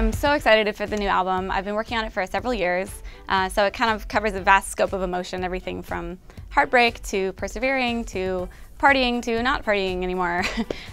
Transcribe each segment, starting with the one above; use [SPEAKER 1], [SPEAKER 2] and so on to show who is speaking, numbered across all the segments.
[SPEAKER 1] I'm so excited for the new album. I've been working on it for several years, so it kind of covers a vast scope of emotion, everything from heartbreak to persevering to partying to not partying anymore.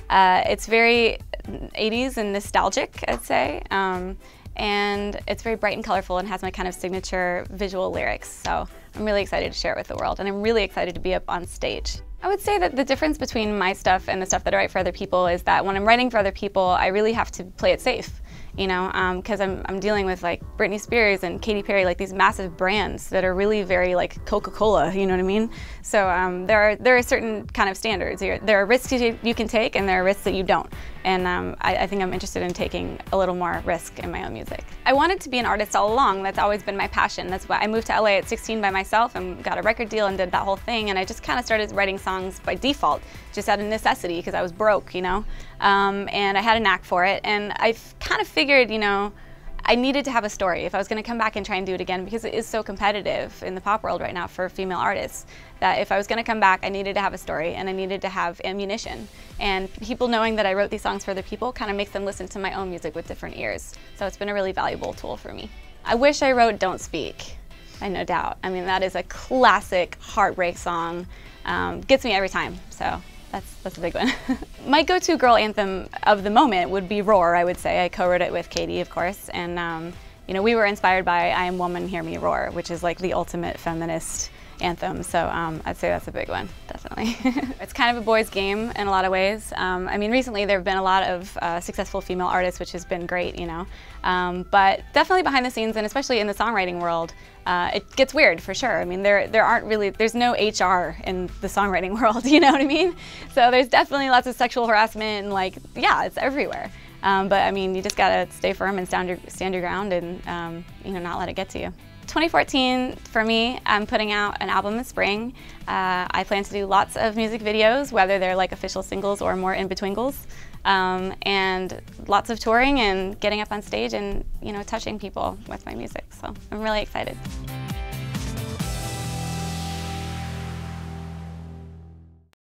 [SPEAKER 1] It's very 80s and nostalgic, I'd say, and it's very bright and colorful and has my kind of signature visual lyrics, so I'm really excited to share it with the world, and I'm really excited to be up on stage. I would say that the difference between my stuff and the stuff that I write for other people is that when I'm writing for other people, I really have to play it safe, you know, because I'm dealing with like Britney Spears and Katy Perry, like these massive brands that are really very like Coca-Cola, you know what I mean? So there are certain kind of standards. There are risks you can take and there are risks that you don't. And I think I'm interested in taking a little more risk in my own music. I wanted to be an artist all along. That's always been my passion. That's why I moved to LA at 16 by myself and got a record deal and did that whole thing. And I just kind of started writing songs by default, just out of necessity because I was broke, you know? And I had a knack for it. And I kind of figured, you know, I needed to have a story if I was going to come back and try and do it again, because it is so competitive in the pop world right now for female artists, that if I was going to come back, I needed to have a story and I needed to have ammunition. And people knowing that I wrote these songs for other people kind of makes them listen to my own music with different ears. So it's been a really valuable tool for me. I wish I wrote Don't Speak, I no doubt. I mean, that is a classic heartbreak song. Gets me every time, so that's a big one. My go-to girl anthem of the moment would be Roar, I would say. I co-wrote it with Katy, of course, and you know, we were inspired by I Am Woman, Hear Me Roar, which is like the ultimate feminist anthem, so I'd say that's a big one, definitely. It's kind of a boys' game in a lot of ways. I mean, recently there have been a lot of successful female artists, which has been great, you know, but definitely behind the scenes, and especially in the songwriting world, it gets weird for sure. I mean, there's no HR in the songwriting world, you know what I mean? So there's definitely lots of sexual harassment and like, yeah, it's everywhere. But I mean, you just gotta stay firm and stand your ground and you know, not let it get to you. 2014, for me, I'm putting out an album in spring. I plan to do lots of music videos, whether they're like official singles or more in-betweengles, and lots of touring and getting up on stage and, you know, touching people with my music. So I'm really excited.